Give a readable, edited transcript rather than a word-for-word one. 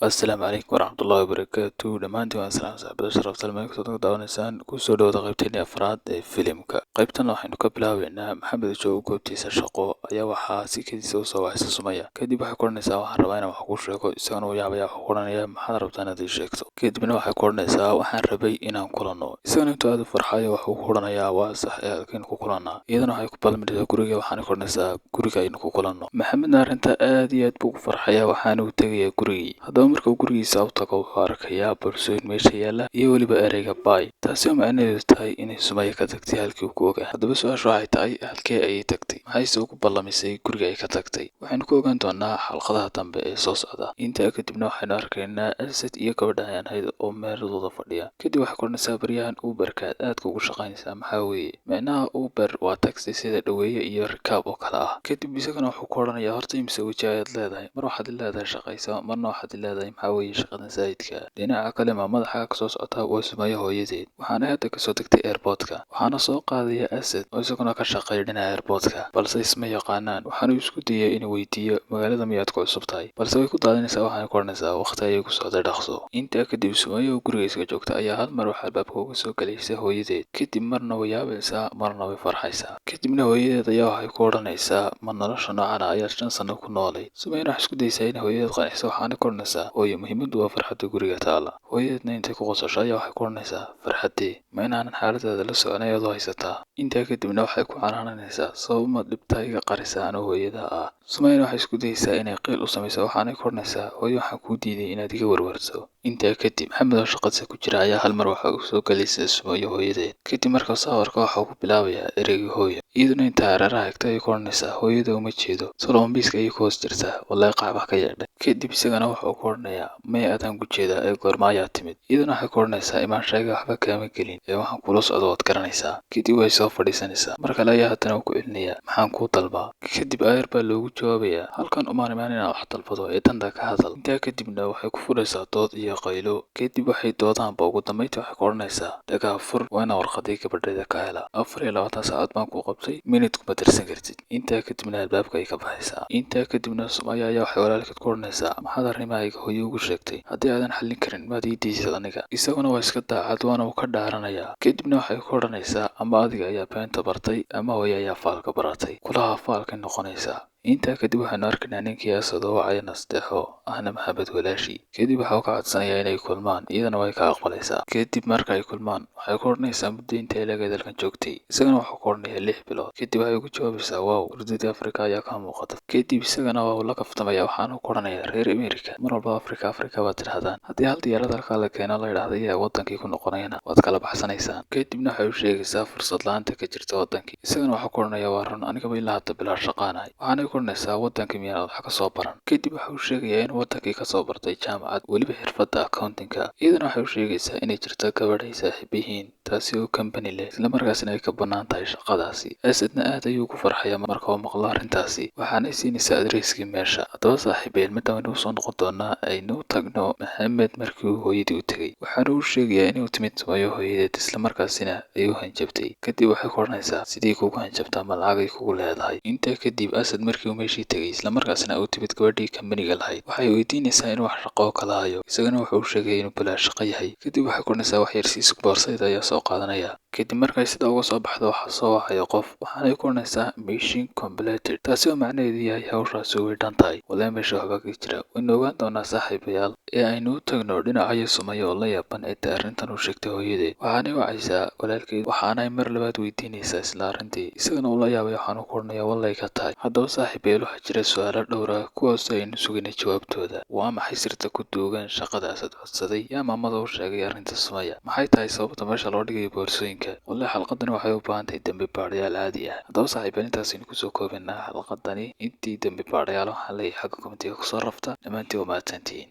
السلام عليكم ورحمة الله وبركاته. dhamaantiin waan salaam saaxiibada sharafta leh meel kastoo daawaneysaan kusoo dhawaada qaybteennii afraad ee filimka. qaybtan waxaynu ka bilaabeynaa maxamed joogo goobtiisa shaqo ayaa waxaa si kediisa usoo waxaysa sumaya kadib waxay koranaysaa waxaan rabaa inaan wax kuu sheego isagana uu yaabaya wax koranaya maxaad rabtaa inaad ii sheegto kadibna waxay koranaysaa waxaan rabay inaan kulanno isagana intuu aad u farxayo wax uu koranayaa waa sax ee halkeen ku kulannaa iyadana waxay ku balminaysaa guriga waxaana koranaysaa guriga aynu ku kulanno maxamedna arrinta aad iyo aad buu u farxayaa waxaana uu tegayaa gurigii haddaba marka uu gurigiisa u tago wuxuu arkayaa boorsooyin meesha yaalla iyo weliba ereyga bay taasi oo macnaheedu tahay inay sumaya ka tagtay halkii uu ku ogaa haddaba su-aashu waxay tahay halkee ayay tagtay maxayse ugu ballamisay guriga ay ka tagtay waxaynu ku ogaan doonaa xalqadaha dambe ee soo socda intaa kadibna waxaynu arkaynaa Asad iyo gabadha ayaan hayd oo meeladooda fadhiya kadib waxay koranaysaa baryahan Uberka aadka ugu shaqaynaysaa maxaa weeye micnaha Uber waa taxi sida dhaweeye iyo rikaab oo kale ah kadib isagana wuxuu ku oranayaa horta imse waji ayaad leedahay mar waxaad leedahay shaqaysa marna waxaad leedahay maxaa weeye shaqada zaidka dhinaca kale madaxa ka soo socota waa Sumaya hooyadeed waxaana hadda kasoo tagtay airportka waxaana soo qaadaya Asad oo isaguna ka shaqeeya dhinaca airportka balse isma yaqaanaan waxaana isku dayay inuu weydiiyo magaalada miyaad ku cusub tahay balse way ku daadanaysaa waxaana koranaysaa waqti ayay ku socday dhaqso intaa kadib Sumaya oo gurigiisa joogta ayaa hal mar wax albaabka uga soo galaysa hooyadeed kadib marna way yaabaysaa marna way farxaysaa kadibna hooyadeed ayaa waxay ku oranaysaa ma nolosha noocan ah ayaad 5 sano ku noolay Sumayna waxay isku dayaysaa in hooyadeed qanciso waxaana koranaysaa hooyo muhiimadu waa farxadda guriga taala hooyadeedna intay ku qosasho ayaa waxay koranaysaa farxaddii ma inaanan xaaladaada la soconay aad u haysataa intaa kadibna waxay ku canaananaysaa sabab ma dhibta iga qarisa anoo hooyada ah Sumayna waxay isku dayaysaa inay qiil u samayso waxaana koranaysaa hooyo waxaan kuu diiday inaad iga warwarso intaa kadib maxamed oo shaqadiisa ku jira ayaa hal mar waxa uu soo galaysa Sumaya hooyadeed kadib markaa sawirka waxa uu ku bilaabayaa ereyga hooyo iyaduna intaa hareeraha hagta ay koranaysaa hooyada uma jeedo salombiiska ayay ku hoos jirtaa wallahi qaab ka yeedhay kadib isagana waxa uu koranayaa may aadaan ku jeedaa ee goorma ayaa timid iyaduna waxay koranaysaa imaanshaga waxba kaama gelin ee waxaan kula socdo waad garanaysaa kadib way soo fadhiisanaysaa mar kale ayaa haddana uu ku celinayaa maxaan kuu dalbaa kadib aayar baa loogu jawaabayaa halkan umaan imaan inaan wax dalbado ee danta ka hadal intaa kadibna waxay ku furaysaa dood iyo qaylo kadib waxay doodaanba ugu dambeyntii waxay koranaysaa dhagaa fur waa inaan warqadii gabadheeda ka hela 24 saacad baan ku qabtay minid kuma tirsan kartid intaa kadibna albaabka ay ka baxaysaa intaa kadibna Sumaya ayaa waxay walaalkeed koranaysaa maxaad arrimahayga hooyo ugu sheegtay haddii aadan xallin karin maad ii diisad aniga isaguna waa iska daacad waana uu ka dhaaranayaa kadibna waxay ku odhanaysaa ama adiga ayaa beenta bartay ama hooyo ayaa faalka baratay kulaha faalkay noqonaysaa intaa kadib waxaanu arkaynaa ninkii Asad oo wacaya nasteexo ahna Maxamed walaashi kadib waxa uu ka codsanayaa inay kulmaan iyadana way ka aqbalaysaa kadib marka ay kulmaan waxay ku oranaysaa muddo intee laga dalkan joogtay isagana wuxuu ku oranayaa 6 bilood kadib waxay ugu jawaabaysaa wow urdida Afrika ayaa ka muuqata kadib isagana waa uu la kaftamaya waxaana ku oranayaa reer Amerika mar walba Afrika baad tirahdaan haddii hal diyaarad halka la keeno la yiraahdo yaa wadankii ku noqonayna waad kala baxsanaysaan kadibna waxay u sheegaysaa fursad la'aanta ka jirta wadankii isagana waxa ku oranayaa waa run aniga bay ilaa hadda bilaa shaqaanahay waxaana koranaysaa wadankii miyaad wax ka soo baran kadib waxa uu sheegayaa in wadankii ka soo bartay jaamacad weliba xirfadda accounting-ka iyadana waxay u sheegaysaa inay jirto gabadh ay saaxiib yihiin taasi oo company leh isla markaasina ay ka bannaan tahay shaqadaasi Asadna aad ayuu ku farxayaa marka uu maqlo arrintaasi waxaana siinaysaa adreskii meesha haddaba saaxiibeen mid aan soo noqon doonaa aynu tagno Maxamed markii uu hooyadii u tagay waxaana uu sheegayaa inuu timid Sumaya hooyadeed isla markaasina ay u hanjabtay kadib waxay koranaysaa sidii kugu hanjabtaa ma lacag ay kugu leedahay intaa kadib Asad markii uu meeshii tagay isla markaasina uu timid gabadhii company-ga lahayd waxay weydiinaysaa in wax shaqo kala hayo isagana wuxuu sheegay inuu bilaa shaqo yahay kadib waxay koranaysaa wax yarsiis boorsayda ayaa soo qaadanaya kadib markay sida uga soo baxdo waxa soo wahayo qof waxaanay koranaysaa mission completed taasi oo macnaheedu yahay hawshaasi way dhan tahay walaa meesha waxba ka jira waynu ogaan doonaa saaxiibayaal ee aynu u tagno dhinaca Sumaya oo la yaaban ee arrintan u sheegtay hooyadeed waxaanay wacaysaa walaalkeed waxaanay mar labaad weydiinaysaa isla arrintii isagana uu la yaabay waxaanu koranayaa wallay ka tahay haddaba saaxiibayaal waxaa jira su'aalo dhowr ah kuwaas aynu sugaynay jawaabtooda waa maxay sirta ku duugan shaqada Asad codsaday yaa maamada u sheegay arrinta Sumaya maxay tahay sababta meesha loo dhigay boorsooyinka wallahi xalqadani waxay u baahan tahay dambi baadhayaal caadi ah haddaba saaxiibayaal intaasaynu kusoo koobaynaa xalqadani intii dambi baadhayaal waxaan leeyahay xagga kommentiga kusoo rafta dhammaantiin waa mahadsantihiin